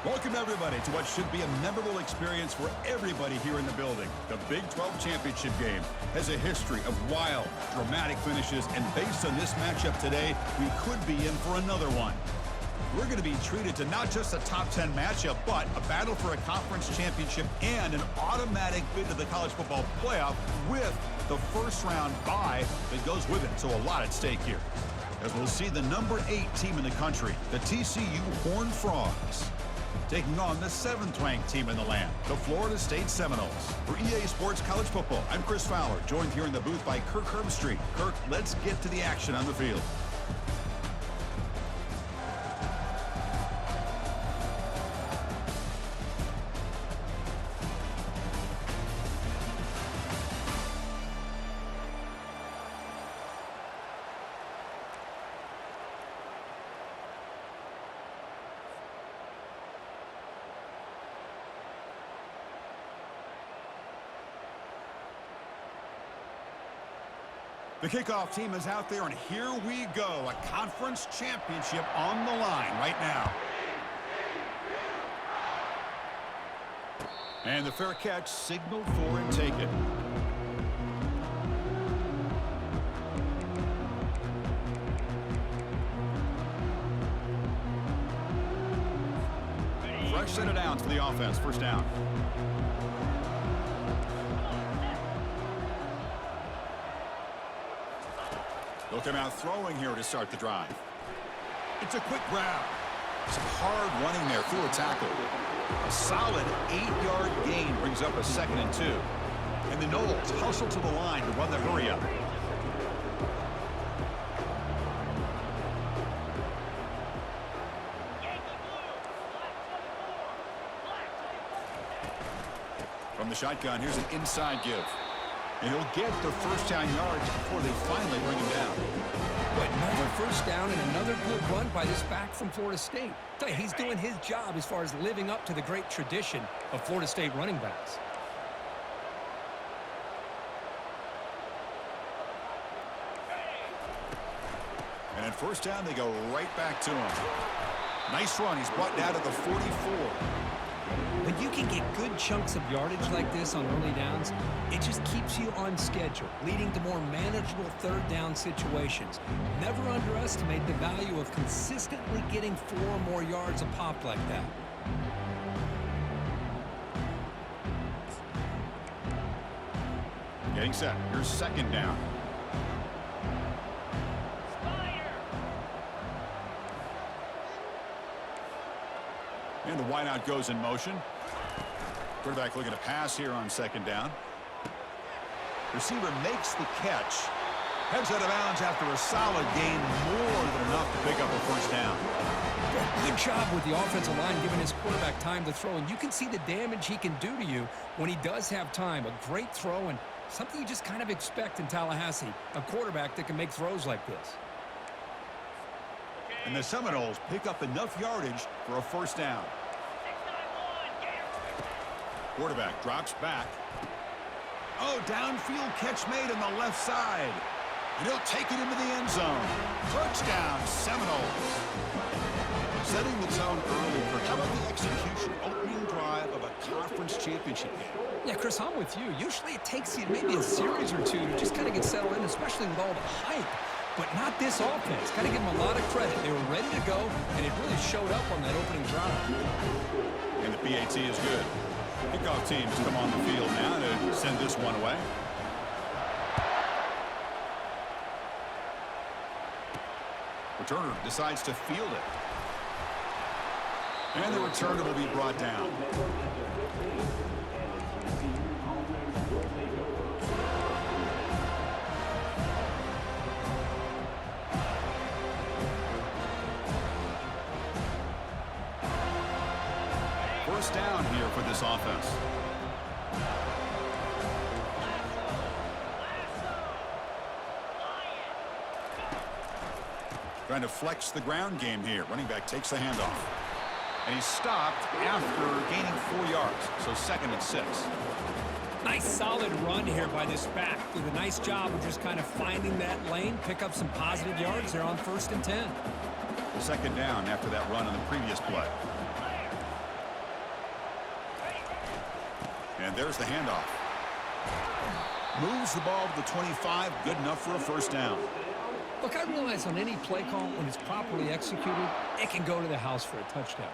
Welcome, everybody, to what should be a memorable experience for everybody here in the building. The Big 12 Championship game has a history of wild, dramatic finishes, and based on this matchup today, we could be in for another one. We're going to be treated to not just a top 10 matchup, but a battle for a conference championship and an automatic bid to the college football playoff with the first-round bye that goes with it. So a lot at stake here. As we'll see the number 8 team in the country, the TCU Horned Frogs, taking on the 7th-ranked team in the land, the Florida State Seminoles. For EA Sports College Football, I'm Chris Fowler, joined here in the booth by Kirk Herbstreit. Kirk, let's get to the action on the field. The kickoff team is out there, and here we go. A conference championship on the line right now. And the fair catch signaled for and taken. Fresh set of downs for the offense. First down. They'll come out throwing here to start the drive. It's a quick grab. Some hard running there through a tackle. A solid 8-yard gain brings up a 2nd and 2. And the Noles hustle to the line to run the hurry up. From the shotgun, here's an inside give. And he'll get the first down yards before they finally bring him down. But another first down and another good run by this back from Florida State. Tell you, he's doing his job as far as living up to the great tradition of Florida State running backs. And at first down, they go right back to him. Nice run. He's brought down to the 44. When you can get good chunks of yardage like this on early downs, it just keeps you on schedule, leading to more manageable third down situations. Never underestimate the value of consistently getting 4 or more yards a pop like that. Getting set. Here's 2nd down. And the wideout goes in motion. Quarterback looking to pass here on 2nd down. Receiver makes the catch. Heads out of bounds after a solid gain, more than enough to pick up a first down. Good job with the offensive line giving his quarterback time to throw, and you can see the damage he can do to you when he does have time. A great throw and something you just kind of expect in Tallahassee, a quarterback that can make throws like this. And the Seminoles pick up enough yardage for a first down. Quarterback drops back. Oh, downfield catch made on the left side. And he'll take it into the end zone. Touchdown, Seminoles. Setting the tone early for how about the execution opening drive of a conference championship game. Yeah, Chris, I'm with you. Usually it takes you maybe a series or two to just kind of get settled in, especially with all the hype. But not this offense. Got to give them a lot of credit. They were ready to go, and it really showed up on that opening drive. And the PAT is good. Kickoff teams come on the field now to send this one away. Returner decides to field it. And the returner will be brought down. First down here for this offense. Trying to flex the ground game here. Running back takes the handoff. And he's stopped after gaining 4 yards. So 2nd and 6. Nice solid run here by this back. Did a nice job of just kind of finding that lane, pick up some positive yards there on 1st and 10. 2nd down after that run on the previous play. And there's the handoff. Moves the ball to the 25. Good enough for a first down. Look, I realize on any play call, when it's properly executed, it can go to the house for a touchdown.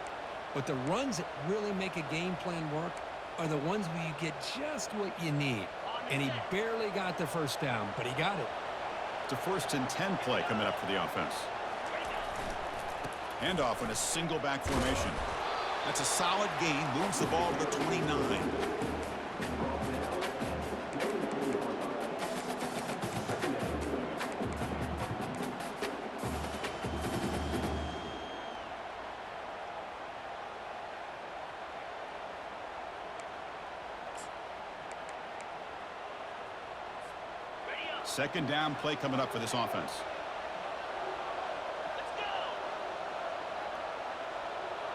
But the runs that really make a game plan work are the ones where you get just what you need. And he barely got the first down, but he got it. It's a 1st and 10 play coming up for the offense. Handoff in a single back formation. That's a solid gain. Moves the ball to the 29. Second down play coming up for this offense.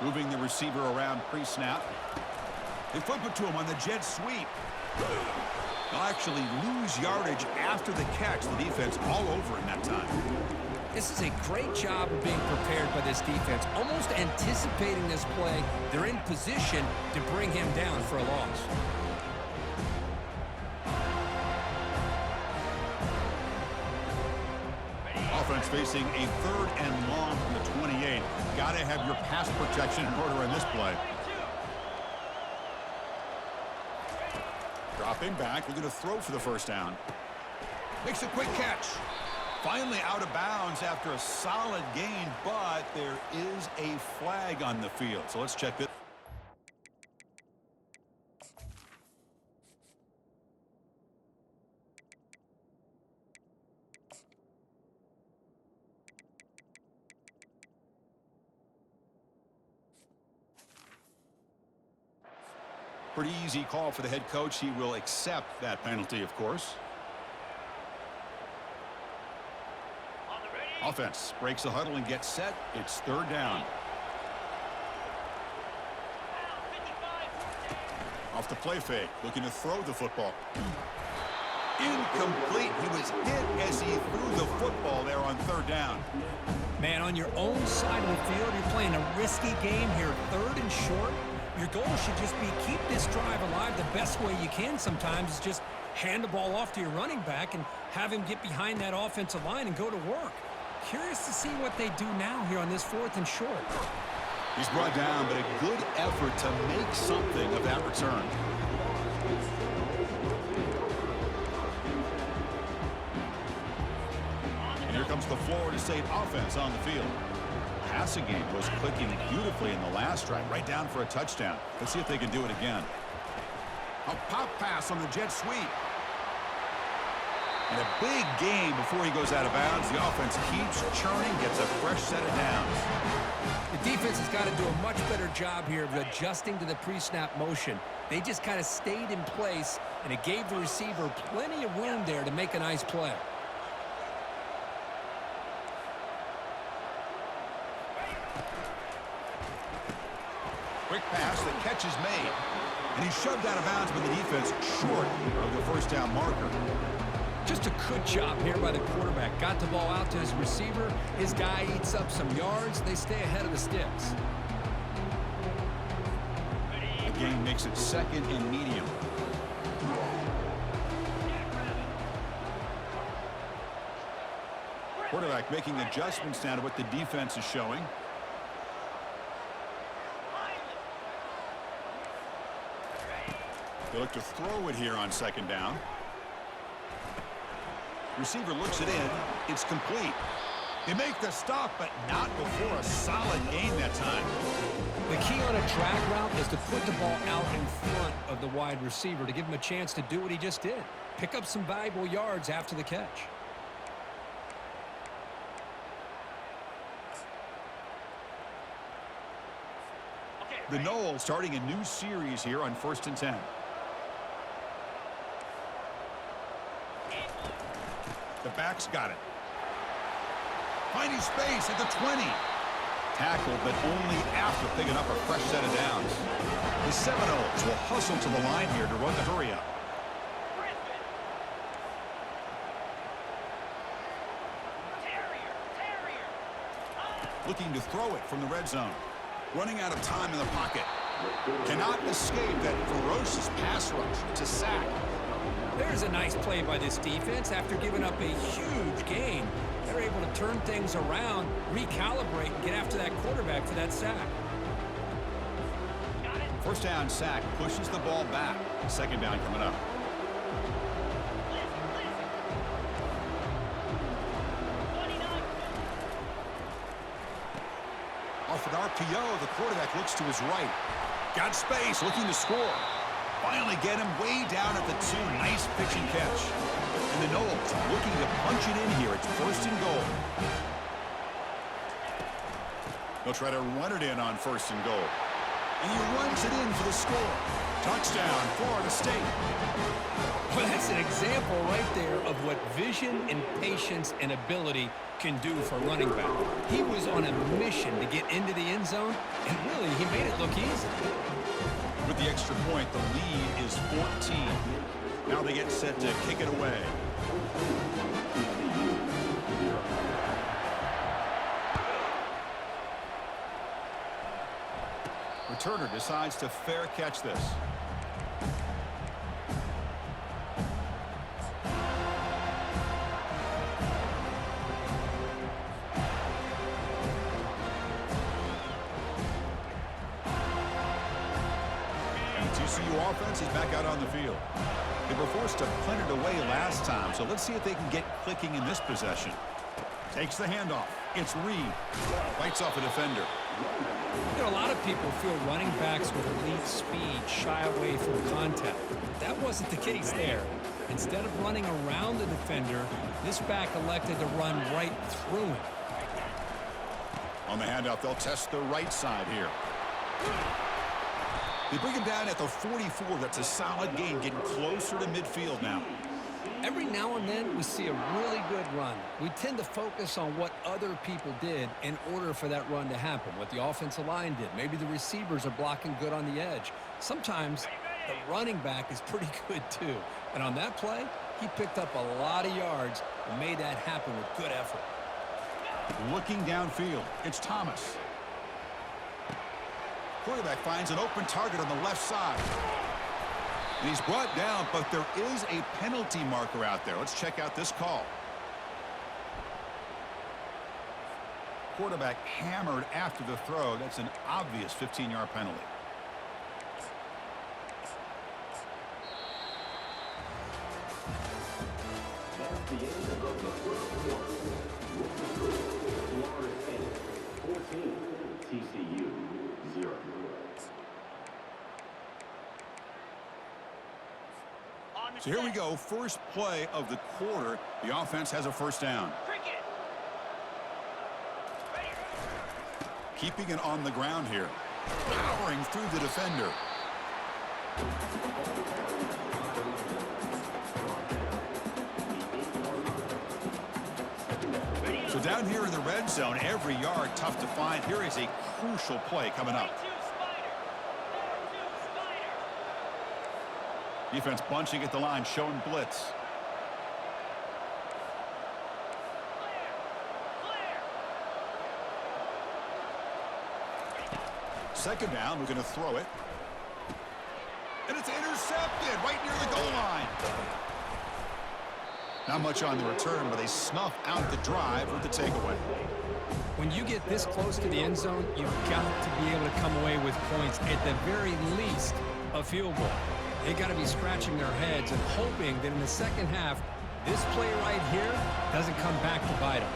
Moving the receiver around pre-snap. They flip it to him on the jet sweep. They'll actually lose yardage after the catch. The defense all over in that time. This is a great job of being prepared by this defense, almost anticipating this play. They're in position to bring him down for a loss. Offense facing a 3rd and long from the 28. Got to have your pass protection in order in this play. Dropping back, looking to throw for the first down. Makes a quick catch. Finally out of bounds after a solid gain, but there is a flag on the field. So let's check this. Pretty easy call for the head coach. He will accept that penalty, of course. Offense breaks the huddle and gets set. It's 3rd down. Off the play fake, looking to throw the football. Incomplete. He was hit as he threw the football there on 3rd down. Man, on your own side of the field, you're playing a risky game here, 3rd and short. Your goal should just be keep this drive alive the best way you can sometimes is just hand the ball off to your running back and have him get behind that offensive line and go to work. Curious to see what they do now here on this 4th and short. He's brought down, but a good effort to make something of that return. And here comes the Florida State offense on the field. Passing game was clicking beautifully in the last drive, right down for a touchdown. Let's see if they can do it again. A pop pass on the jet sweep. And a big gain before he goes out of bounds. The offense keeps churning, gets a fresh set of downs. The defense has got to do a much better job here of adjusting to the pre-snap motion. They just kind of stayed in place, and it gave the receiver plenty of room there to make a nice play. Quick pass, the catch is made. And he's shoved out of bounds by the defense short of the first down marker. Just a good job here by the quarterback. Got the ball out to his receiver. His guy eats up some yards. They stay ahead of the sticks. The game makes it 2nd and medium. Quarterback making adjustments now to what the defense is showing. They look to throw it here on 2nd down. Receiver looks it in. It's complete. They make the stop, but not before a solid gain that time. The key on a drag route is to put the ball out in front of the wide receiver to give him a chance to do what he just did. Pick up some valuable yards after the catch. The Noles starting a new series here on 1st and 10. The back's got it. Finding space at the 20. Tackled, but only after picking up a fresh set of downs. The Seminoles will hustle to the line here to run the hurry up. Looking to throw it from the red zone. Running out of time in the pocket. Cannot escape that ferocious pass rush. It's a sack. There's a nice play by this defense. After giving up a huge gain, they're able to turn things around, recalibrate, and get after that quarterback for that sack. First down sack pushes the ball back. Second down coming up. Off an RPO, the quarterback looks to his right. Got space, looking to score. Finally get him way down at the 2. Nice pitch and catch. And the Noles looking to punch it in here. It's first and goal. They'll try to run it in on first and goal. And he runs it in for the score. Touchdown, Florida State. Well, that's an example right there of what vision and patience and ability can do for running back. He was on a mission to get into the end zone, and really, he made it look easy. With the extra point, the lead is 14. Now they get set to kick it away. Returner decides to fair catch this. TCU offense is back out on the field. They were forced to punt it away last time, so let's see if they can get clicking in this possession. Takes the handoff. It's Reed. Fights off a defender. You know, a lot of people feel running backs with elite speed shy away from contact. That wasn't the case there. Instead of running around the defender, this back elected to run right through him. On the handoff, they'll test the right side here. They bring him down at the 44. That's a solid gain, getting closer to midfield now. Every now and then, we see a really good run. We tend to focus on what other people did in order for that run to happen, what the offensive line did. Maybe the receivers are blocking good on the edge. Sometimes the running back is pretty good, too. And on that play, he picked up a lot of yards and made that happen with good effort. Looking downfield, it's Thomas. Quarterback finds an open target on the left side. And he's brought down, but there is a penalty marker out there. Let's check out this call. Quarterback hammered after the throw. That's an obvious 15-yard penalty. That's the end of the first quarter. Florida State 14, TCU 0. So here we go, first play of the quarter. The offense has a first down. Keeping it on the ground here. Powering through the defender. So down here in the red zone, every yard tough to find. Here is a crucial play coming up. Defense bunching at the line, showing blitz. Second down, we're going to throw it. And it's intercepted right near the goal line. Not much on the return, but they snuff out the drive with the takeaway. When you get this close to the end zone, you've got to be able to come away with points, at the very least, a field goal. They got to be scratching their heads and hoping that in the second half, this play right here doesn't come back to bite them.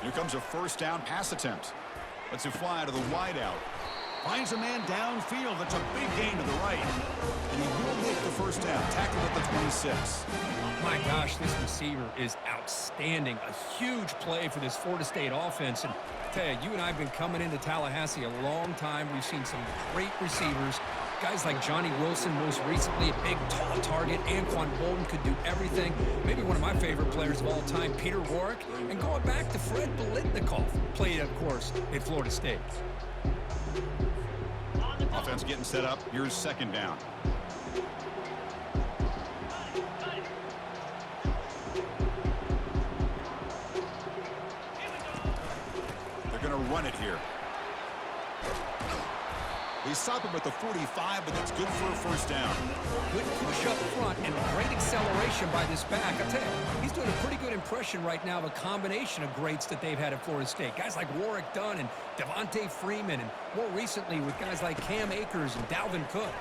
Here comes a first down pass attempt. Lets it fly to the wideout. Finds a man downfield. That's a big gain to the right. And he will make the first down. Tackled at the 26. My gosh, this receiver is outstanding. A huge play for this Florida State offense. And tell you, you and I have been coming into Tallahassee a long time. We've seen some great receivers. Guys like Johnny Wilson, most recently, a big, tall target. Anquan Bolden could do everything. Maybe one of my favorite players of all time, Peter Warrick. And going back to Fred Biletnikoff, played, of course, at Florida State. Offense getting set up. Here's second down. They're going to run it here. They stop him at the 45, but that's good for a first down. Good push up front and great acceleration by this back. I'll tell you, he's doing a pretty good impression right now of a combination of greats that they've had at Florida State. Guys like Warwick Dunn and Devontae Freeman, and more recently with guys like Cam Akers and Dalvin Cook.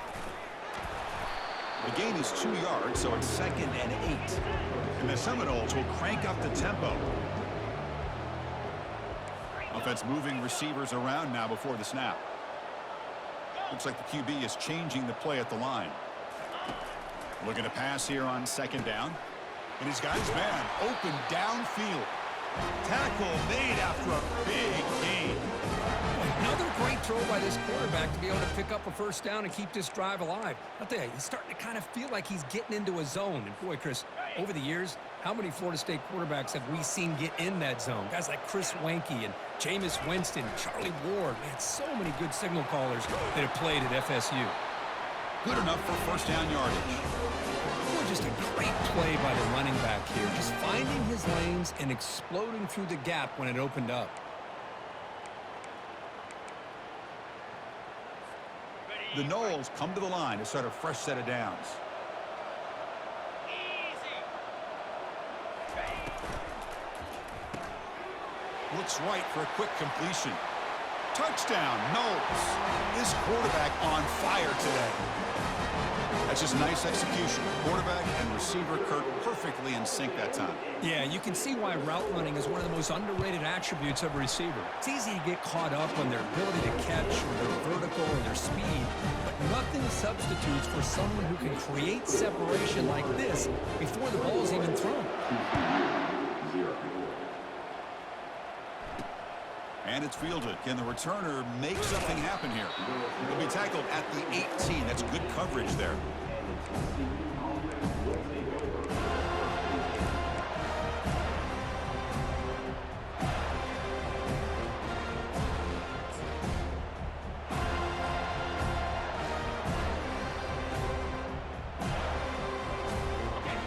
The gain is 2 yards, so it's 2nd and 8. And the Seminoles will crank up the tempo. Offense moving receivers around now before the snap. Looks like the QB is changing the play at the line. Looking to pass here on 2nd down. And he's got his man open downfield. Tackle made after a big gain. Another great throw by this quarterback to be able to pick up a first down and keep this drive alive. I'll tell you, he's starting to kind of feel like he's getting into a zone. And boy, Chris, over the years, how many Florida State quarterbacks have we seen get in that zone? Guys like Chris Weinke and Jameis Winston, Charlie Ward. Man, so many good signal callers that have played at FSU. Good enough for first down yardage. Boy, just a great play by the running back here. Just finding his lanes and exploding through the gap when it opened up. The Noles come to the line to start a fresh set of downs. Looks right for a quick completion. Touchdown, Noles. This quarterback on fire today. That's just nice execution. Quarterback and receiver Kirk perfectly in sync that time. Yeah, you can see why route running is one of the most underrated attributes of a receiver. It's easy to get caught up on their ability to catch or their vertical or their speed, but nothing substitutes for someone who can create separation like this before the ball is even thrown. And it's fielded. Can the returner make something happen here? He'll be tackled at the 18. That's good coverage there.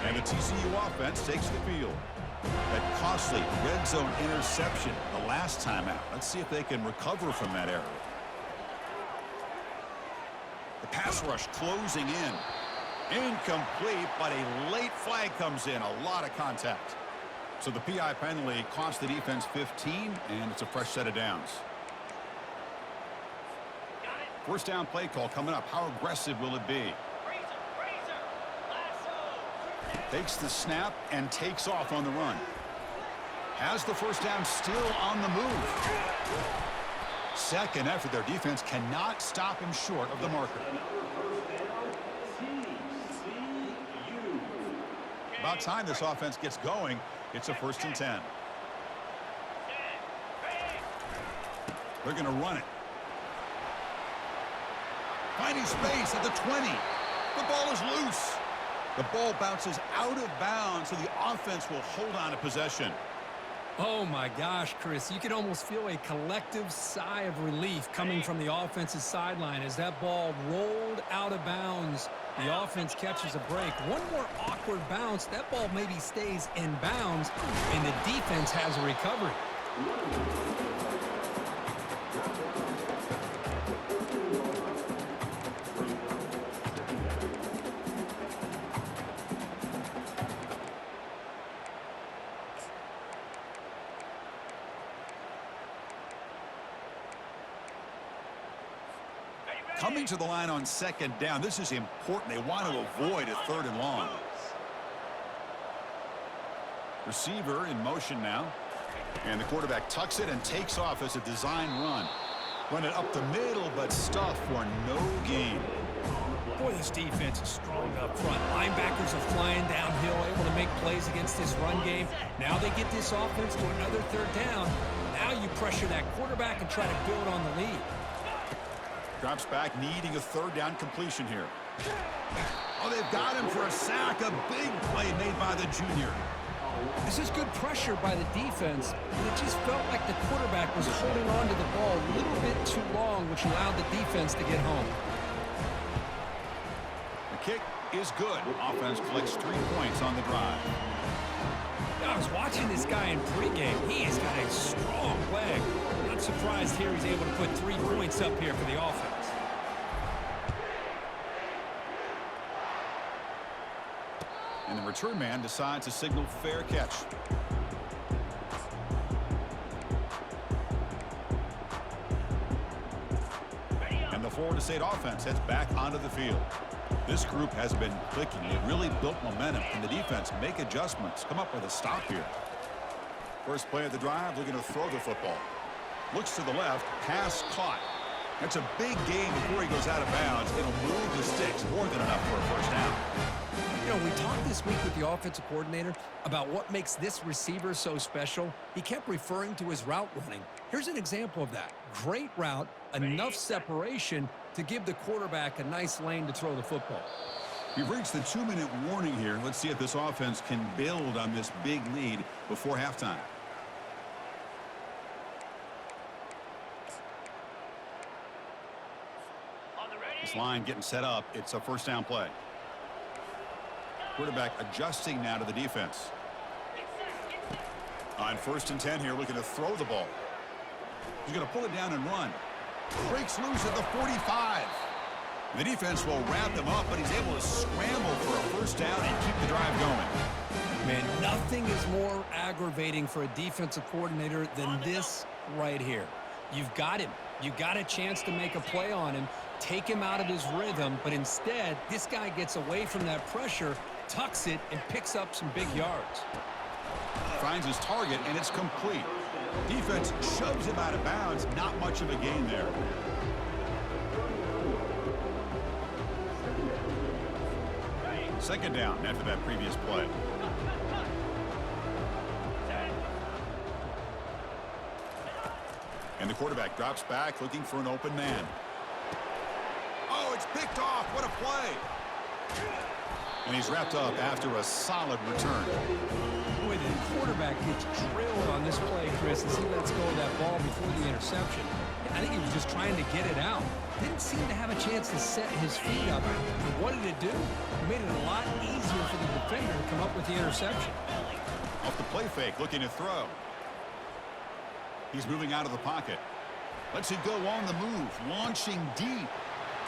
And the TCU offense takes the field. That costly red zone interception the last time out. Let's see if they can recover from that error. The pass rush closing in. Incomplete, but a late flag comes in. A lot of contact. So the PI penalty cost the defense 15, and it's a fresh set of downs. First down play call coming up. How aggressive will it be? Takes the snap and takes off on the run. Has the first down, still on the move. Second effort. Their defense cannot stop him short of the marker. About time this offense gets going. It's a 1st and 10. They're going to run it. Finding space at the 20. The ball is loose. The ball bounces out of bounds, so the offense will hold on to possession. Oh, my gosh, Chris. You can almost feel a collective sigh of relief coming from the offensive sideline as that ball rolled out of bounds. The offense catches a break. One more awkward bounce. That ball maybe stays in bounds, and the defense has a recovery. Coming to the line on 2nd down. This is important. They want to avoid a 3rd and long. Receiver in motion now. And the quarterback tucks it and takes off as a design run. Run it up the middle, but stuffed for no gain. Boy, this defense is strong up front. Linebackers are flying downhill, able to make plays against this run game. Now they get this offense to another 3rd down. Now you pressure that quarterback and try to build on the lead. Drops back, needing a 3rd down completion here. Oh, they've got him for a sack. A big play made by the junior. This is good pressure by the defense, and it just felt like the quarterback was holding on to the ball a little bit too long, which allowed the defense to get home. The kick is good. Offense collects 3 points on the drive. I was watching this guy in pregame. He has got a strong leg. Not surprised here he's able to put 3 points up here for the offense. And the return man decides to signal fair catch. And the Florida State offense heads back onto the field. This group has been clicking. It really built momentum. Can the defense make adjustments? Come up with a stop here. First play of the drive, looking to throw the football. Looks to the left, pass caught. That's a big gain before he goes out of bounds. It'll move the sticks more than enough for a first down. You know, we talked this week with the offensive coordinator about what makes this receiver so special. He kept referring to his route running. Here's an example of that. Great route, enough separation to give the quarterback a nice lane to throw the football. We've reached the 2-minute warning here. Let's see if this offense can build on this big lead before halftime. This line getting set up. It's a first down play. Quarterback adjusting now to the defense. On 1st and 10 here, looking to throw the ball. He's going to pull it down and run. Breaks loose at the 45. The defense will wrap them up, but he's able to scramble for a first down and keep the drive going. Man, nothing is more aggravating for a defensive coordinator than this right here. You've got him. You've got a chance to make a play on him, take him out of his rhythm, but instead, this guy gets away from that pressure, tucks it, and picks up some big yards. Finds his target, and it's complete. Defense shoves him out of bounds. Not much of a gain there. Second down after that previous play. And the quarterback drops back, looking for an open man. Oh, it's picked off. What a play. And he's wrapped up after a solid return. Boy, the quarterback gets drilled on this play, Chris, as he lets go of that ball before the interception. I think he was just trying to get it out. Didn't seem to have a chance to set his feet up. And what did it do? It made it a lot easier for the defender to come up with the interception. Off the play fake, looking to throw. He's moving out of the pocket. Lets it go on the move, launching deep.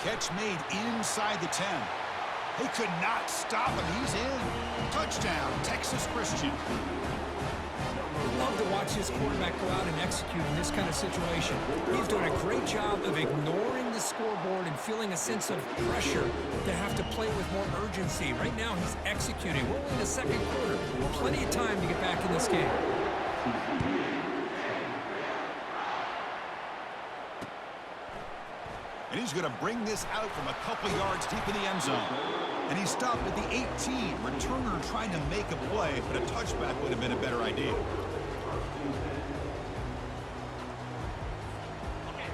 Catch made inside the 10. They could not stop him. He's in. Touchdown, Texas Christian. I love to watch this quarterback go out and execute in this kind of situation. He's doing a great job of ignoring the scoreboard and feeling a sense of pressure to have to play with more urgency. Right now, he's executing. We're in the second quarter. Plenty of time to get back in this game. And he's going to bring this out from a couple yards deep in the end zone. And he stopped at the 18. Returner trying to make a play, but a touchback would have been a better idea.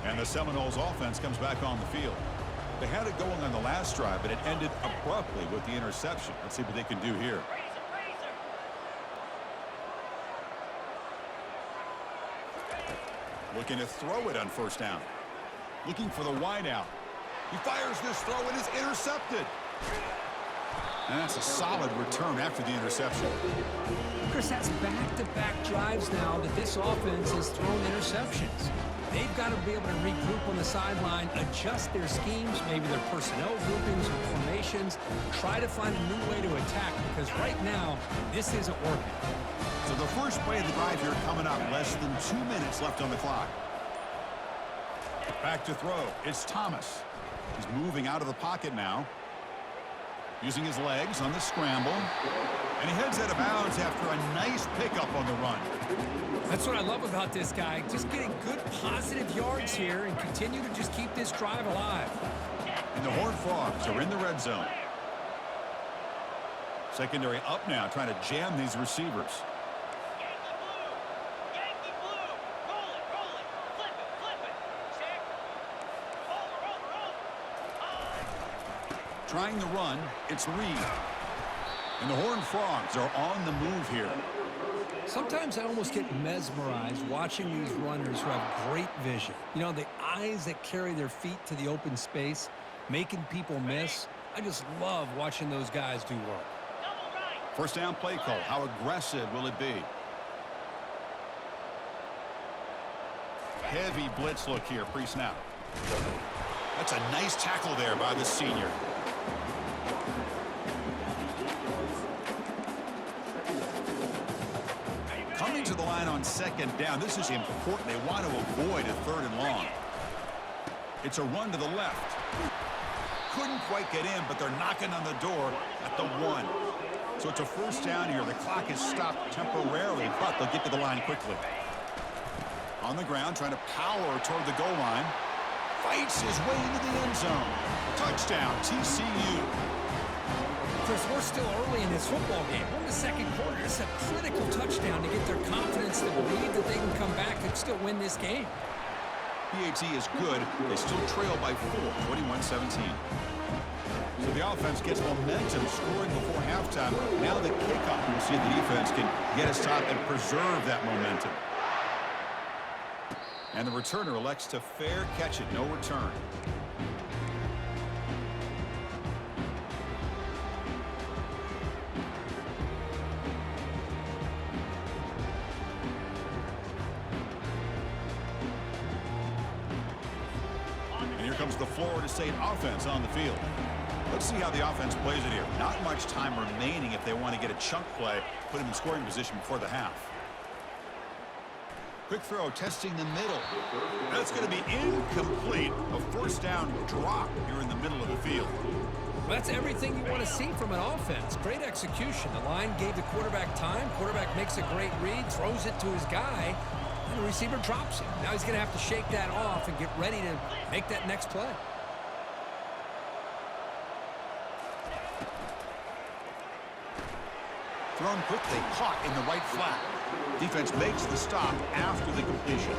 And the Seminoles offense comes back on the field. They had it going on the last drive, but it ended abruptly with the interception. Let's see what they can do here. Looking to throw it on first down. Looking for the wideout. He fires this throw and is intercepted. And that's a solid return after the interception. Chris, that's back-to-back drives now that this offense has thrown interceptions. They've got to be able to regroup on the sideline, adjust their schemes, maybe their personnel groupings or formations, try to find a new way to attack, because right now, this isn't working. So the first play of the drive here coming up. Less than 2 minutes left on the clock. Back to throw. It's Thomas. He's moving out of the pocket now. Using his legs on the scramble. And he heads out of bounds after a nice pickup on the run. That's what I love about this guy. Just getting good positive yards here and continue to just keep this drive alive. And the Horned Frogs are in the red zone. Secondary up now, trying to jam these receivers. Trying to run, it's Reed. And the Horned Frogs are on the move here. Sometimes I almost get mesmerized watching these runners who have great vision. You know, the eyes that carry their feet to the open space, making people miss. I just love watching those guys do work. First down play call. How aggressive will it be? Heavy blitz look here pre-snap. That's a nice tackle there by the senior. Running to the line on second down. This is important. They want to avoid a 3rd and long. It's a run to the left. Couldn't quite get in, but they're knocking on the door at the 1. So it's a 1st down here. The clock is stopped temporarily, but they'll get to the line quickly. On the ground, trying to power toward the goal line. Fights his way into the end zone. Touchdown, TCU. Chris, we're still early in this football game. We're in the 2nd quarter. It's a critical touchdown to get their confidence to believe that they can come back and still win this game. PAT is good. They still trail by 4, 21-17. So the offense gets momentum scoring before halftime. Now the kickoff. We'll see if the defense can get a stop and preserve that momentum. And the returner elects to fair catch it. No return. And here comes the Florida State offense on the field. Let's see how the offense plays it here. Not much time remaining if they want to get a chunk play, put him in scoring position before the half. Quick throw, testing the middle. That's going to be incomplete. A 1st down drop here in the middle of the field. That's everything you want to see from an offense. Great execution. The line gave the quarterback time. Quarterback makes a great read, throws it to his guy, and the receiver drops it. Now he's going to have to shake that off and get ready to make that next play. Thrown quickly, caught in the right flat. Defense makes the stop after the completion.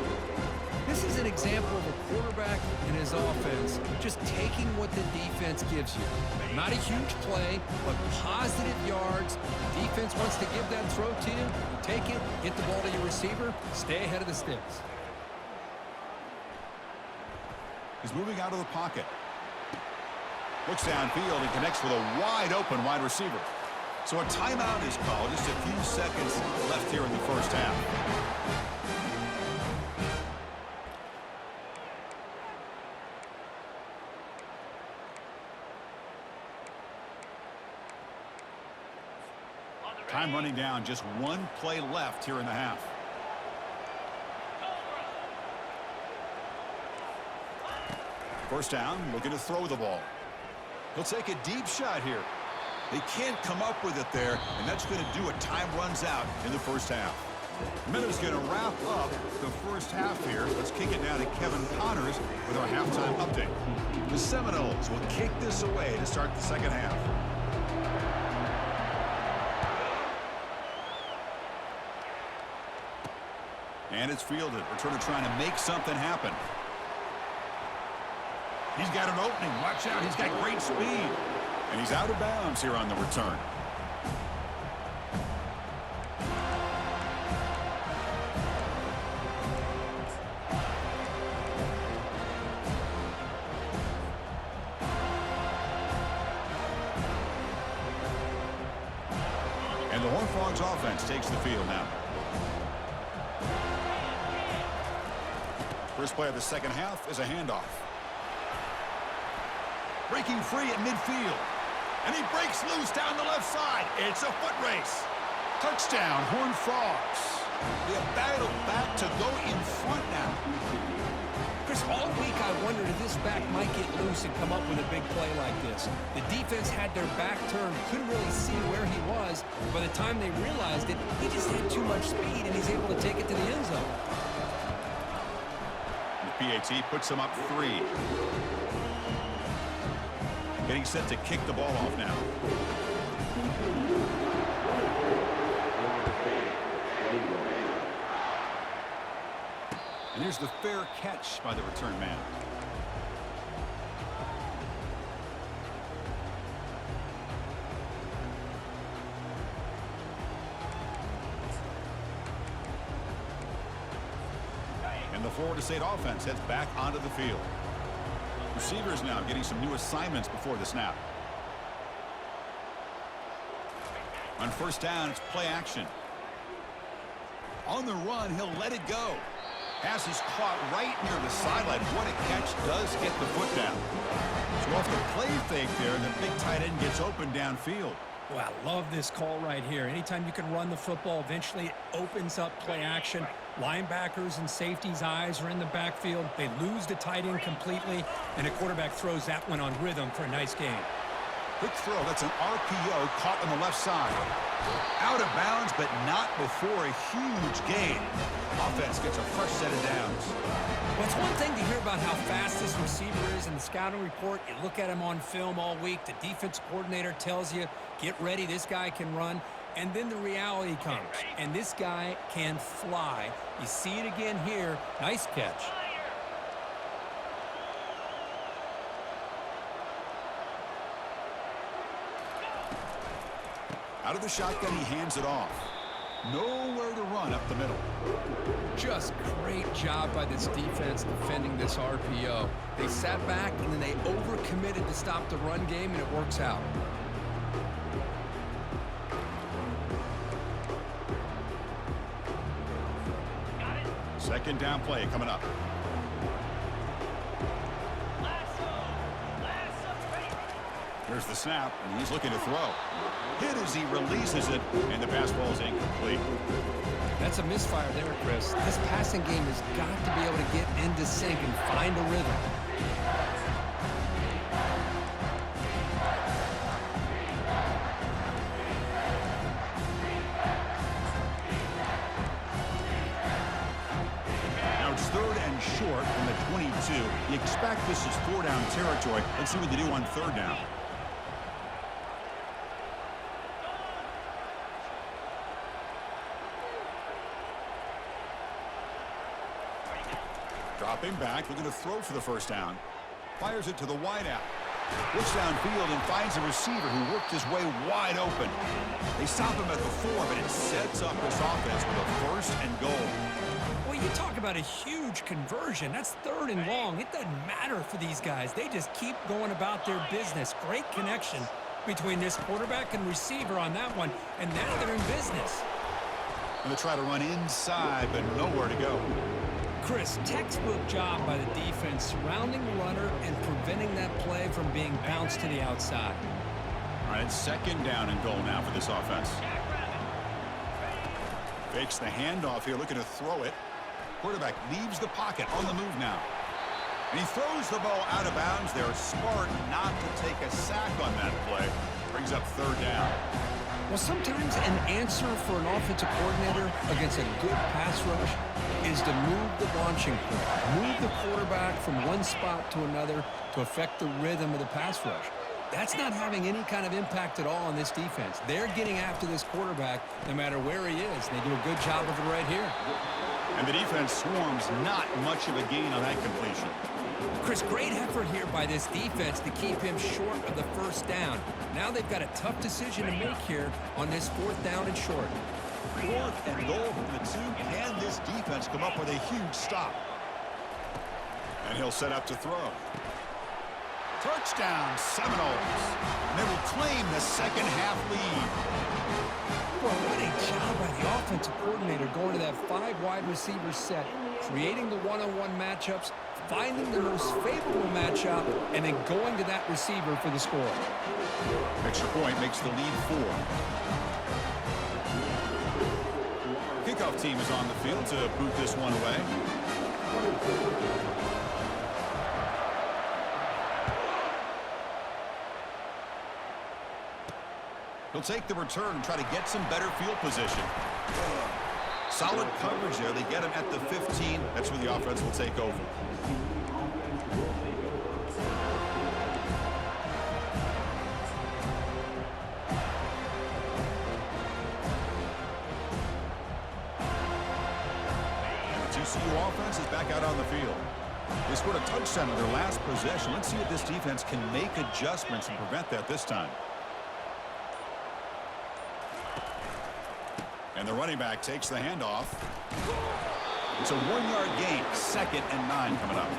This is an example of a quarterback and his offense just taking what the defense gives you. Not a huge play, but positive yards. Defense wants to give that throw to you. You take it, get the ball to your receiver, stay ahead of the sticks. He's moving out of the pocket. Looks downfield and connects with a wide-open wide receiver. So a timeout is called. Just a few seconds left here in the 1st half. Time running down. Just 1 play left here in the half. First down, looking to throw the ball. He'll take a deep shot here. They can't come up with it there, and that's going to do it. Time runs out in the 1st half. Miller's going to wrap up the 1st half here. Let's kick it now to Kevin Connors with our halftime update. The Seminoles will kick this away to start the 2nd half. And it's fielded. Returner trying to make something happen. He's got an opening. Watch out. He's got great speed. And he's out of bounds here on the return. And the Horned Frogs offense takes the field now. First play of the 2nd half is a handoff. Breaking free at midfield. And he breaks loose down the left side. It's a foot race. Touchdown, Horned Frogs. They have battled back to go in front now. Chris, all week I wondered if this back might get loose and come up with a big play like this. The defense had their back turned, couldn't really see where he was. By the time they realized it, he just had too much speed, and he's able to take it to the end zone. The PAT puts him up 3. Getting set to kick the ball off now. And here's the fair catch by the return man. And the Florida State offense heads back onto the field. Receivers now getting some new assignments before the snap. On 1st down, it's play action. On the run, he'll let it go. Pass is caught right near the sideline. What a catch. Does get the foot down. So off the play fake there, the big tight end gets open downfield. Well, I love this call right here. Anytime you can run the football, eventually it opens up play action. Linebackers and safeties' eyes are in the backfield. They lose the tight end completely, and a quarterback throws that one on rhythm for a nice gain. Quick throw. That's an RPO caught on the left side. Out of bounds, but not before a huge gain. Offense gets a fresh set of downs. Well, it's one thing to hear about how fast this receiver is in the scouting report. You look at him on film all week. The defense coordinator tells you, get ready, this guy can run. And then the reality comes, and this guy can fly. You see it again here. Nice catch. Out of the shotgun, he hands it off. Nowhere to run up the middle. Just great job by this defense defending this RPO. They sat back, and then they overcommitted to stop the run game, and it works out. Second down play coming up. Here's the snap, and he's looking to throw. Hit as he releases it, and the pass ball is incomplete. That's a misfire there, Chris. This passing game has got to be able to get into sync and find a rhythm. Now it's third and short from the 22. You expect this is four-down territory. Let's see what they do on third down. Dropping back, looking to throw for the first down. Fires it to the wideout. Looks downfield and finds a receiver who worked his way wide open. They stop him at the 4, but it sets up this offense with a first and goal. Well, you talk about a huge conversion. That's third and long. It doesn't matter for these guys. They just keep going about their business. Great connection between this quarterback and receiver on that one, and now they're in business. And they try to run inside, but nowhere to go. Chris, textbook job by the defense surrounding the runner and preventing that play from being bounced to the outside. All right, second down and goal now for this offense. Fakes the handoff here, looking to throw it. Quarterback leaves the pocket on the move now. And he throws the ball out of bounds. They're smart not to take a sack on that play. Brings up third down. Well, sometimes an answer for an offensive coordinator against a good pass rush is to move the launching point, move the quarterback from one spot to another to affect the rhythm of the pass rush. That's not having any kind of impact at all on this defense. They're getting after this quarterback no matter where he is. They do a good job of it right here. And the defense swarms, not much of a gain on that completion. Chris, great effort here by this defense to keep him short of the first down. Now they've got a tough decision to make here on this fourth down and short. Fourth and goal from the 2. Can this defense come up with a huge stop? And he'll set up to throw. Touchdown, Seminoles. And they will claim the second half lead. Well, what a job by the offensive coordinator going to that 5 wide receiver set, creating the one-on-one matchups, finding the most favorable matchup, and then going to that receiver for the score. Extra point makes the lead 4. Kickoff team is on the field to boot this one away. He'll take the return and try to get some better field position. Solid coverage there. They get him at the 15. That's where the offense will take over. TCU offense is back out on the field. They scored a touchdown in their last possession. Let's see if this defense can make adjustments and prevent that this time. And the running back takes the handoff. It's a 1-yard gain. 2nd and 9 coming up.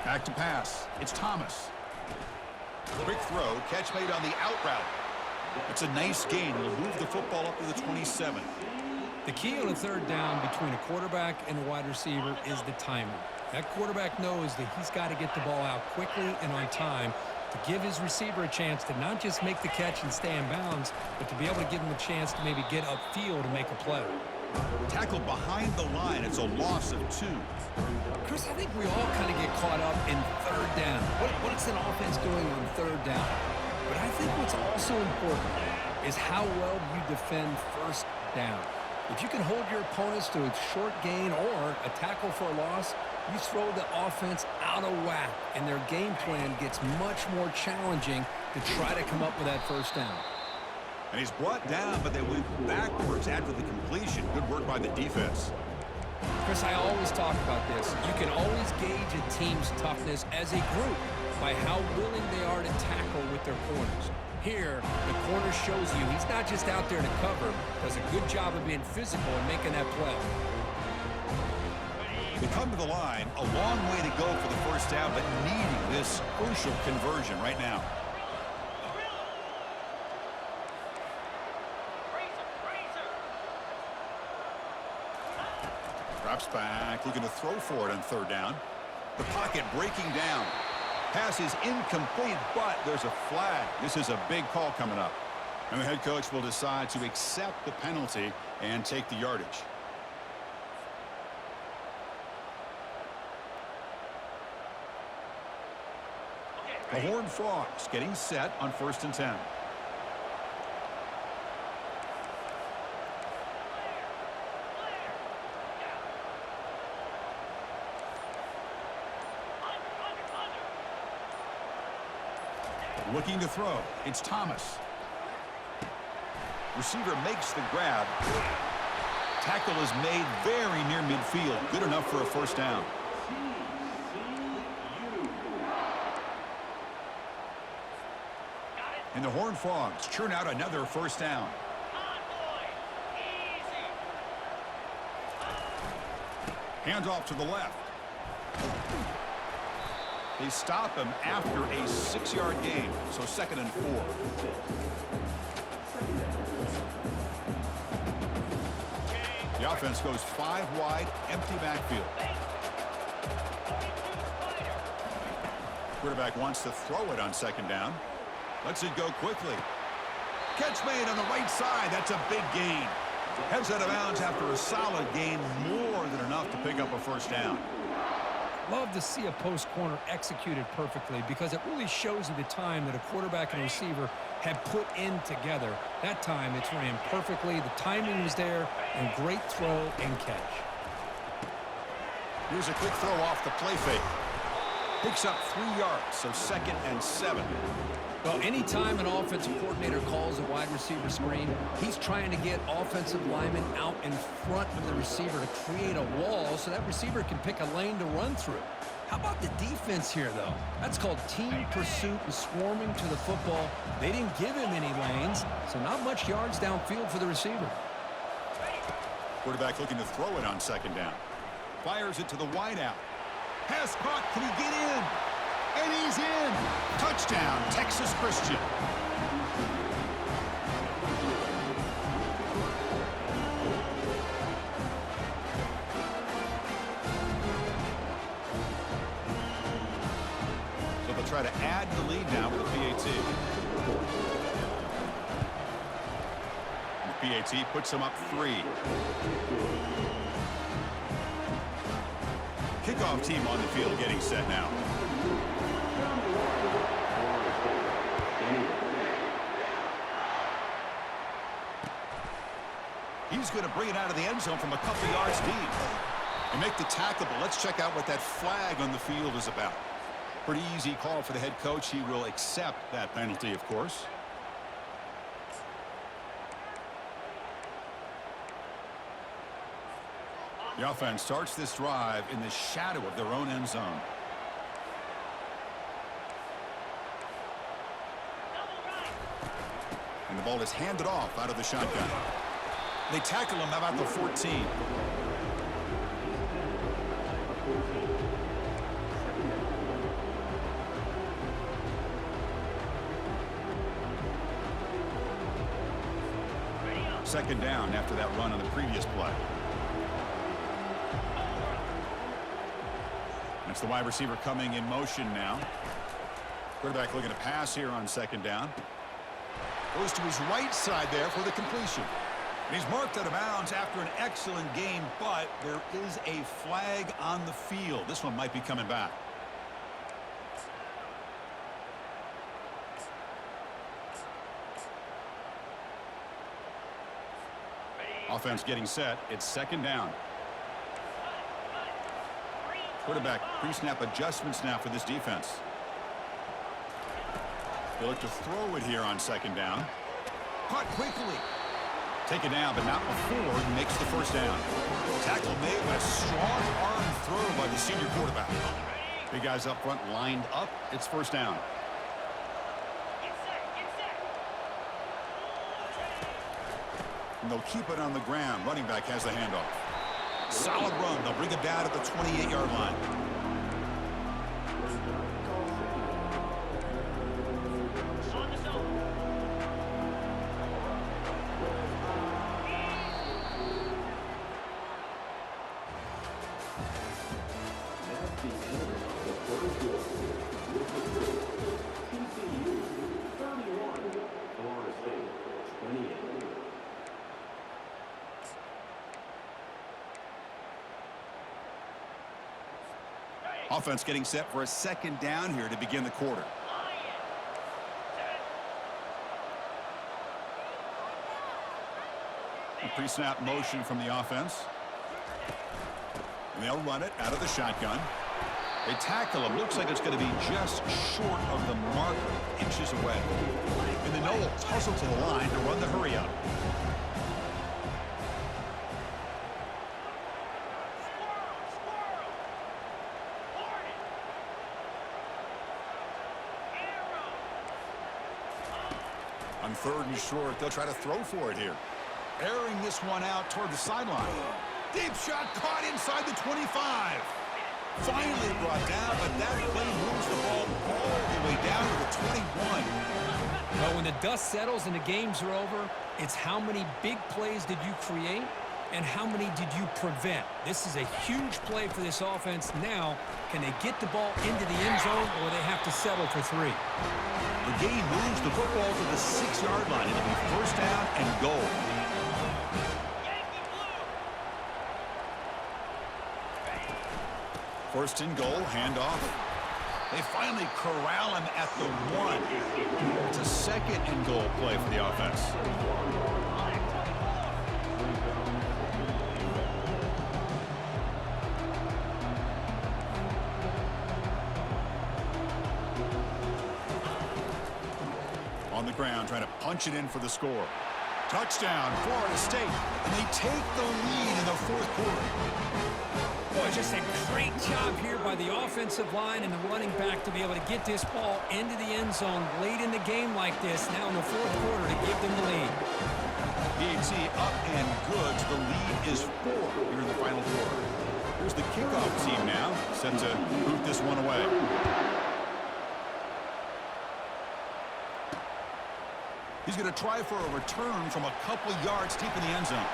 Back to pass. It's Thomas. Quick throw. Catch made on the out route. It's a nice gain. It'll move the football up to the 27. The key on a third down between a quarterback and a wide receiver is the timing. That quarterback knows that he's got to get the ball out quickly and on time to give his receiver a chance to not just make the catch and stay in bounds, but to be able to give him a chance to maybe get upfield and make a play. Tackle behind the line. It's a loss of 2. Chris, I think we all kind of get caught up in third down. What is an offense doing on third down? But I think what's also important is how well you defend first down. If you can hold your opponents to a short gain or a tackle for a loss, you throw the offense out of whack, and their game plan gets much more challenging to try to come up with that first down. And he's brought down, but they went backwards after the completion. Good work by the defense. Chris, I always talk about this. You can always gauge a team's toughness as a group by how willing they are to tackle with their corners. Here, the corner shows you he's not just out there to cover, does a good job of being physical and making that play. They come to the line, a long way to go for the first down, but needing this crucial conversion right now. Drops back, looking to throw for it on third down. The pocket breaking down. Pass is incomplete, but there's a flag. This is a big call coming up. And the head coach will decide to accept the penalty and take the yardage. The Horned Frogs getting set on 1st and 10. Looking to throw. It's Thomas. Receiver makes the grab. Tackle is made very near midfield. Good enough for a first down. And the Horned Frogs churn out another first down. Hands off to the left. They stop him after a 6-yard gain, so 2nd and 4. The offense goes 5 wide, empty backfield. Quarterback wants to throw it on 2nd down. Lets it go quickly. Catch made on the right side. That's a big gain. Heads out of bounds after a solid gain, more than enough to pick up a first down. Love to see a post corner executed perfectly because it really shows you the time that a quarterback and a receiver had put in together. That time it's ran perfectly. The timing was there, and great throw and catch. Here's a quick throw off the play fake. Picks up 3 yards, so 2nd and 7. Well, anytime an offensive coordinator calls a wide receiver screen, he's trying to get offensive linemen out in front of the receiver to create a wall so that receiver can pick a lane to run through. How about the defense here, though? That's called team pursuit and swarming to the football. They didn't give him any lanes, so not much yards downfield for the receiver. Quarterback looking to throw it on 2nd down. Fires it to the wideout. Pass caught. Can he get in? And he's in. Touchdown, Texas Christian. So they'll try to add the lead now with the PAT. And the PAT puts them up 3. Kickoff team on the field getting set now. He's going to bring it out of the end zone from a couple yards deep. And make the tackle, but let's check out what that flag on the field is about. Pretty easy call for the head coach. He will accept that penalty, of course. The offense starts this drive in the shadow of their own end zone. And the ball is handed off out of the shotgun. They tackle him about the 14. second down after that run on the previous play. That's the wide receiver coming in motion now. Quarterback looking to pass here on second down. Goes to his right side there for the completion. And he's marked out of bounds after an excellent game, but there is a flag on the field. This one might be coming back. Offense getting set. It's second down. Quarterback pre-snap adjustments now for this defense. They look to throw it here on second down. Caught quickly. Take it down, but not before he makes the first down. Tackle made with a strong arm throw by the senior quarterback. Big guys up front lined up. It's first down. And they'll keep it on the ground. Running back has the handoff. Solid run. They'll bring it down at the 28-yard line. Offense getting set for a second down here to begin the quarter. Pre-snap motion from the offense. And they'll run it out of the shotgun. They tackle him. Looks like it's going to be just short of the marker, inches away. And the Noel tussle to the line to run the hurry up. On third and short, they'll try to throw for it here. Airing this one out toward the sideline. Deep shot caught inside the 25. Finally brought down, but that play moves the ball all the way down to the 21. Well, when the dust settles and the games are over, it's how many big plays did you create and how many did you prevent. This is a huge play for this offense. Now, can they get the ball into the end zone or they have to settle for three? The game moves the football to the 6-yard line. It'll be first down and goal. First and goal, handoff. They finally corral him at the 1. It's a second and goal play for the offense. On the ground, trying to punch it in for the score. Touchdown, Florida State, and they take the lead in the fourth quarter. Boy, just a great job here by the offensive line and the running back to be able to get this ball into the end zone late in the game like this, now in the fourth quarter, to give them the lead. BAT up and good. The lead is 4 here in the final quarter. Here's the kickoff team now, set to boot this one away. He's going to try for a return from a couple yards deep in the end zone.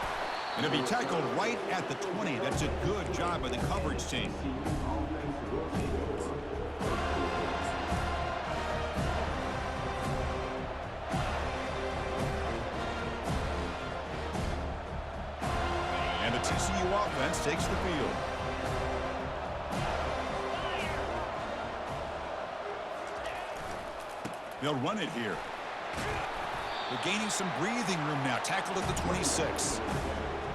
And it'll be tackled right at the 20. That's a good job by the coverage team. And the TCU offense takes the field. They'll run it here. They're gaining some breathing room now. Tackled at the 26.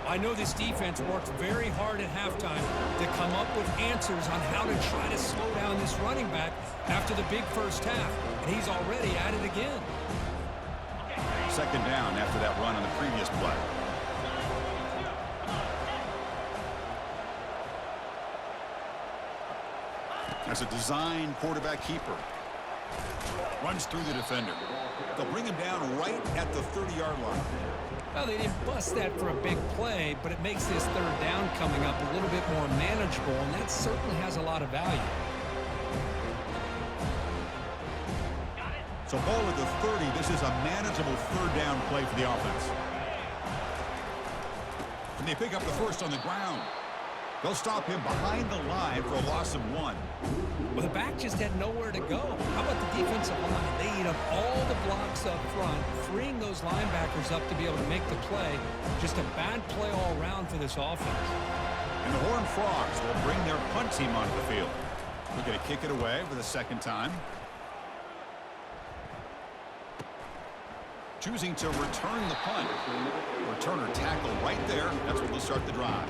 I know this defense worked very hard at halftime to come up with answers on how to try to slow down this running back after the big first half. And he's already at it again. Second down after that run on the previous play. That's a design quarterback keeper. Runs through the defender. They'll bring him down right at the 30-yard line. Well, they didn't bust that for a big play, but it makes this third down coming up a little bit more manageable, and that certainly has a lot of value. So ball at the 30. This is a manageable third down play for the offense. And they pick up the first on the ground. They'll stop him behind the line for a loss of 1. Well, the back just had nowhere to go. How about the defensive line? They eat up all the blocks up front, freeing those linebackers up to be able to make the play. Just a bad play all around for this offense. And the Horned Frogs will bring their punt team onto the field. We're going to kick it away for the second time. Choosing to return the punt. Returner tackle right there. That's where they'll start the drive.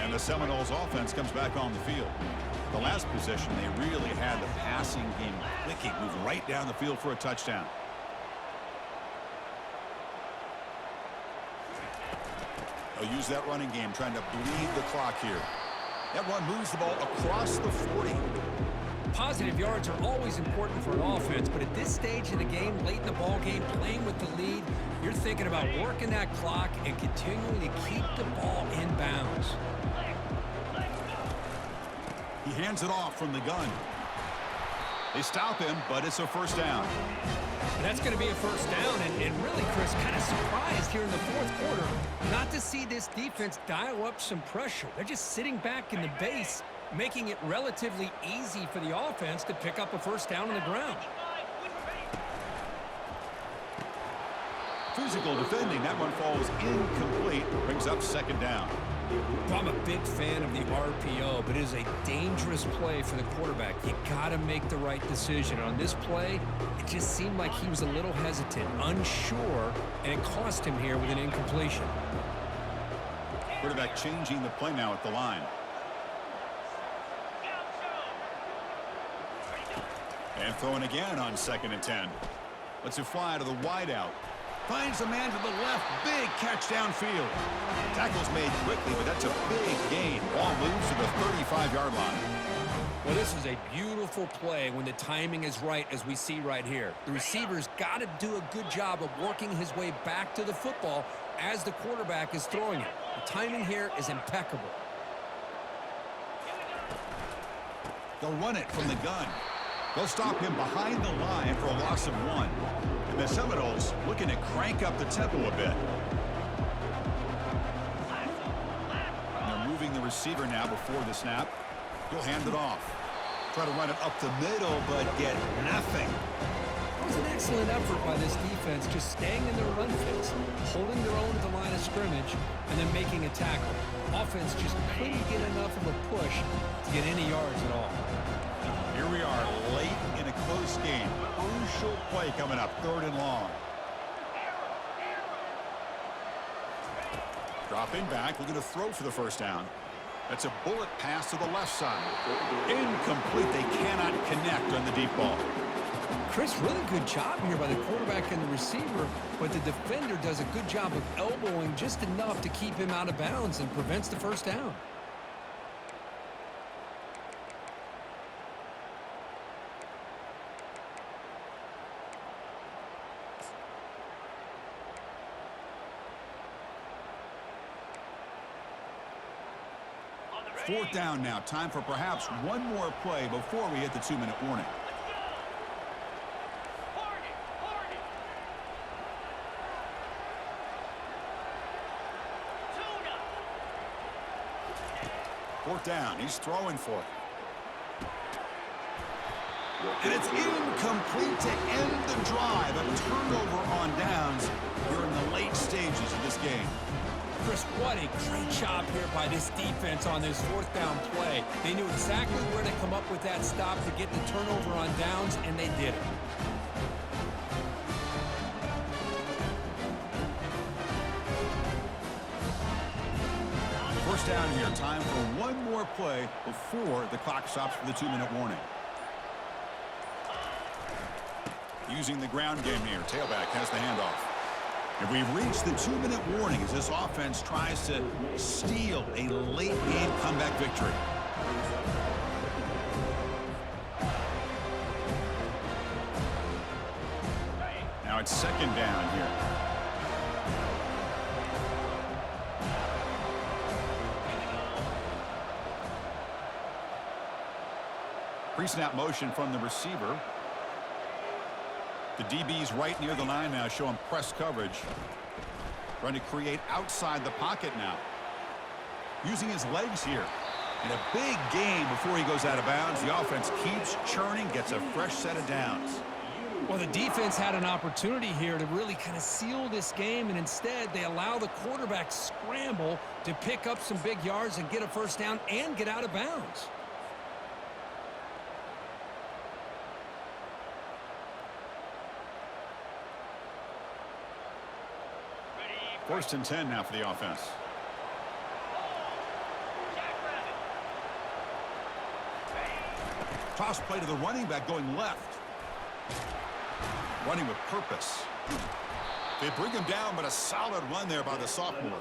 And the Seminoles offense comes back on the field. The last possession, they really had the passing game clicking, moving right down the field for a touchdown. They'll use that running game, trying to bleed the clock here. That run moves the ball across the 40. Positive yards are always important for an offense, but at this stage of the game, late in the ball game, playing with the lead, you're thinking about working that clock and continuing to keep the ball in bounds. He hands it off from the gun. They stop him, but it's a first down. That's going to be a first down, and really, Chris, kind of surprised here in the fourth quarter not to see this defense dial up some pressure. They're just sitting back in the base, making it relatively easy for the offense to pick up a first down on the ground. Physical defending. That one falls incomplete. Brings up second down. I'm a big fan of the RPO, but it is a dangerous play for the quarterback. You got to make the right decision. On this play, it just seemed like he was a little hesitant, unsure, and it cost him here with an incompletion. Quarterback changing the play now at the line. And throwing again on 2nd and 10. Lets it fly to the wideout. Finds a man to the left. Big catch downfield. Tackle's made quickly, but that's a big gain. Ball moves to the 35-yard line. Well, this is a beautiful play when the timing is right, as we see right here. The receiver's got to do a good job of working his way back to the football as the quarterback is throwing it. The timing here is impeccable. They'll run it from the gun. They'll stop him behind the line for a loss of 1. And the Seminoles looking to crank up the tempo a bit. And they're moving the receiver now before the snap. He'll hand it off. Try to run it up the middle, but get nothing. It was an excellent effort by this defense, just staying in their run fits, holding their own at the line of scrimmage, and then making a tackle. Offense just couldn't get enough of a push to get any yards at all. Here we are late in a close game. Crucial play coming up, 3rd and long. Dropping back, looking to throw for the first down. That's a bullet pass to the left side. Incomplete. They cannot connect on the deep ball. Chris, really good job here by the quarterback and the receiver, but the defender does a good job of elbowing just enough to keep him out of bounds and prevents the first down. Fourth down now. Time for perhaps one more play before we hit the 2-minute warning. Fourth down. He's throwing for it. And it's incomplete to end the drive. A turnover on downs here in the late stages of this game. Chris, what a great job here by this defense on this 4th down play. They knew exactly where to come up with that stop to get the turnover on downs, and they did it. First down here. Time for one more play before the clock stops for the 2-minute warning. Using the ground game here. Tailback has the handoff. And we've reached the 2-minute warning as this offense tries to steal a late-game comeback victory. Now it's 2nd down here. Pre-snap motion from the receiver. The DB's right near the line now, showing press coverage. Trying to create outside the pocket now. Using his legs here. And a big gain before he goes out of bounds. The offense keeps churning, gets a fresh set of downs. Well, the defense had an opportunity here to really kind of seal this game, and instead they allow the quarterback scramble to pick up some big yards and get a first down and get out of bounds. First and 10 now for the offense. Toss play to the running back going left. Running with purpose. They bring him down, but a solid run there by the sophomore.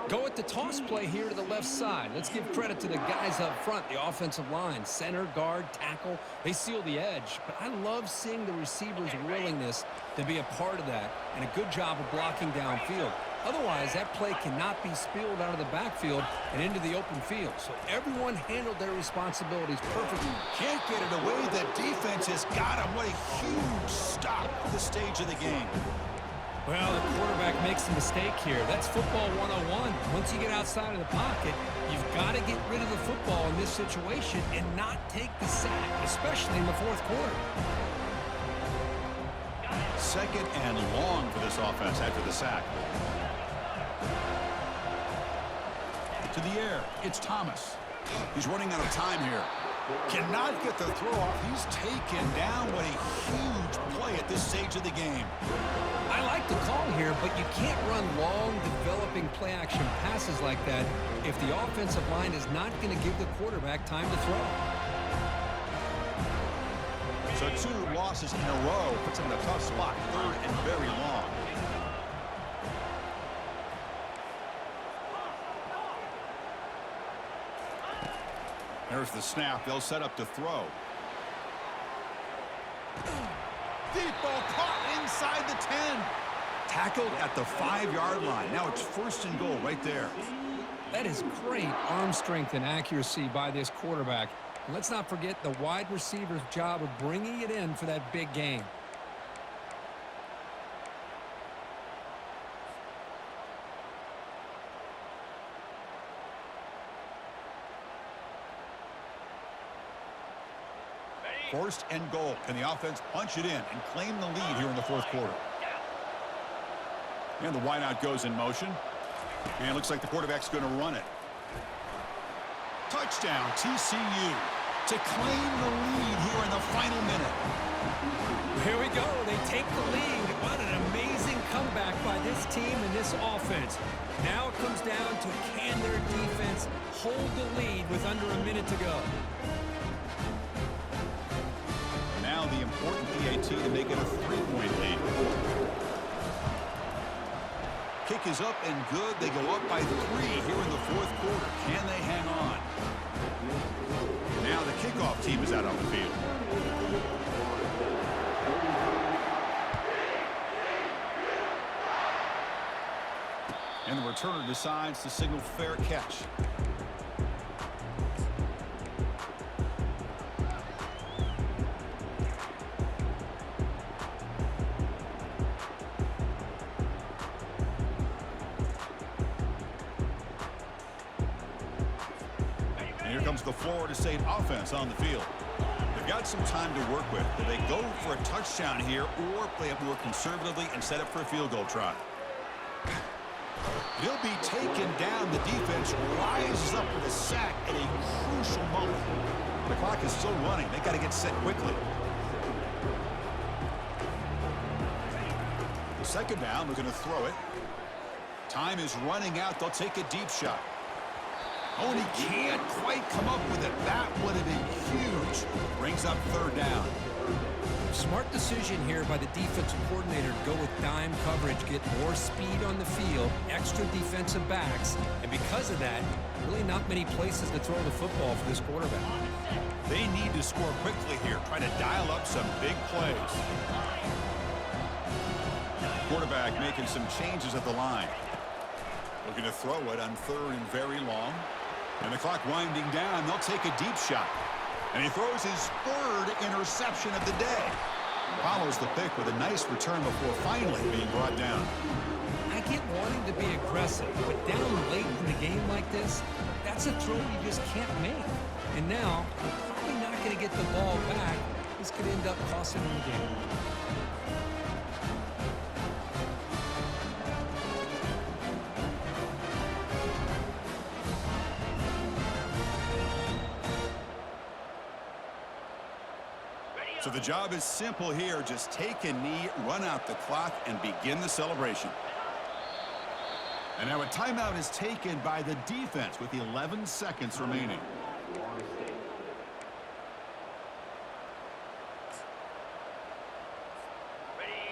Go at the toss play here to the left side. Let's give credit to the guys up front, the offensive line, center, guard, tackle. They seal the edge. But I love seeing the receiver's willingness to be a part of that, and a good job of blocking downfield. Otherwise, that play cannot be spilled out of the backfield and into the open field. So everyone handled their responsibilities perfectly. Can't get it away. The defense has got him. What a huge stop at this stage of the game. Well, the quarterback makes a mistake here. That's football 101. Once you get outside of the pocket, you've got to get rid of the football in this situation and not take the sack, especially in the fourth quarter. Second and long for this offense after the sack. To the air, it's Thomas. He's running out of time here. Cannot get the throw off. He's taken down. What a huge play at this stage of the game. I like the call here, but you can't run long, developing play-action passes like that if the offensive line is not going to give the quarterback time to throw. So 2 losses in a row puts him in a tough spot. Third and very long. There's the snap. They'll set up to throw. Deep ball caught inside the 10. Tackled at the 5-yard line. Now it's first and goal right there. That is great arm strength and accuracy by this quarterback. And let's not forget the wide receiver's job of bringing it in for that big game. First and goal. Can the offense punch it in and claim the lead here in the fourth quarter? And the wideout goes in motion. And it looks like the quarterback's going to run it. Touchdown, TCU, to claim the lead here in the final minute. Here we go. They take the lead. What an amazing comeback by this team and this offense. Now it comes down to can their defense hold the lead with under a minute to go. Now the important PAT to make it a 3-point lead. Kick is up and good. They go up by 3 here in the fourth quarter. Can they hang on? Now the kickoff team is out on the field. And the returner decides to signal fair catch. The Florida State offense on the field. They've got some time to work with. Do they go for a touchdown here or play it more conservatively and set up for a field goal try? They'll be taken down. The defense rises up with a sack at a crucial moment. The clock is still running. They got to get set quickly. Second down, they're going to throw it. Time is running out. They'll take a deep shot. Oh, and he can't quite come up with it. That would have been huge. Brings up third down. Smart decision here by the defensive coordinator to go with dime coverage, get more speed on the field, extra defensive backs, and because of that, really not many places to throw the football for this quarterback. They need to score quickly here, trying to dial up some big plays. Quarterback making some changes at the line. Looking to throw it on third and very long. And the clock winding down. They'll take a deep shot. And he throws his third interception of the day. Follows the pick with a nice return before finally being brought down. I get wanting to be aggressive, but down late in the game like this, that's a throw you just can't make. And now, you're probably not going to get the ball back. This could end up costing him the game. So the job is simple here. Just take a knee, run out the clock, and begin the celebration. And now a timeout is taken by the defense with 11 seconds remaining.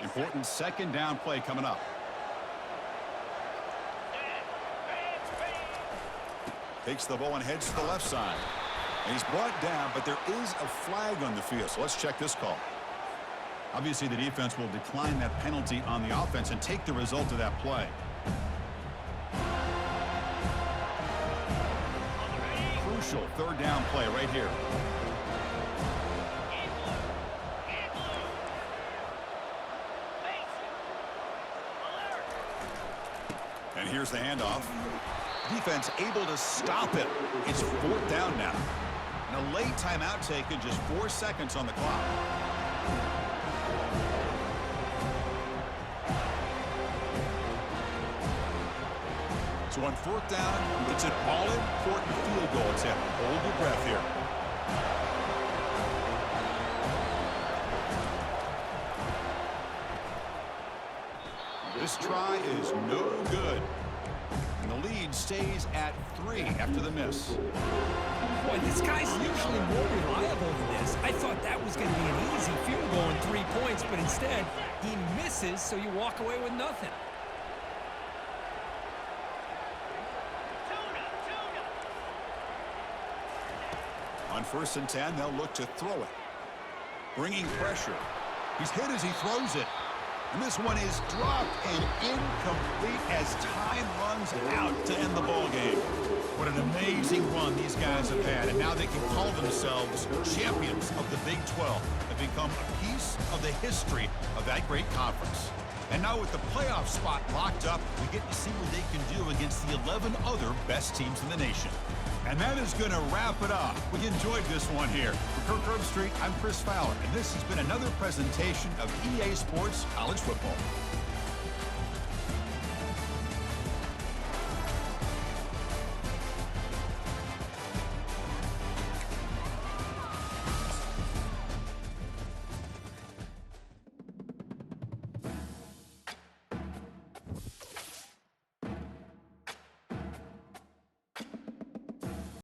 Important second down play coming up. Takes the ball and heads to the left side. And he's brought down, but there is a flag on the field. So let's check this call. Obviously, the defense will decline that penalty on the offense and take the result of that play. Crucial third down play right here. And here's the handoff. Defense able to stop it. It's fourth down now. And a late timeout taken, just 4 seconds on the clock. So on fourth down, it's an all-important field goal attempt. Hold your breath here. This try is no good. And the lead stays at 3 after the miss. Boy, this guy's usually more reliable than this. I thought that was going to be an easy field goal and 3 points, but instead, he misses, so you walk away with nothing. On 1st and 10, they'll look to throw it. Bringing pressure. He's hit as he throws it. And this one is dropped and incomplete as time runs out to end the ball game. What an amazing run these guys have had, and now they can call themselves champions of the Big 12 and become a piece of the history of that great conference. And now with the playoff spot locked up, we get to see what they can do against the 11 other best teams in the nation. And that is going to wrap it up. We enjoyed this one here. For Kirk Herbstreit, I'm Chris Fowler, and this has been another presentation of EA Sports College Football.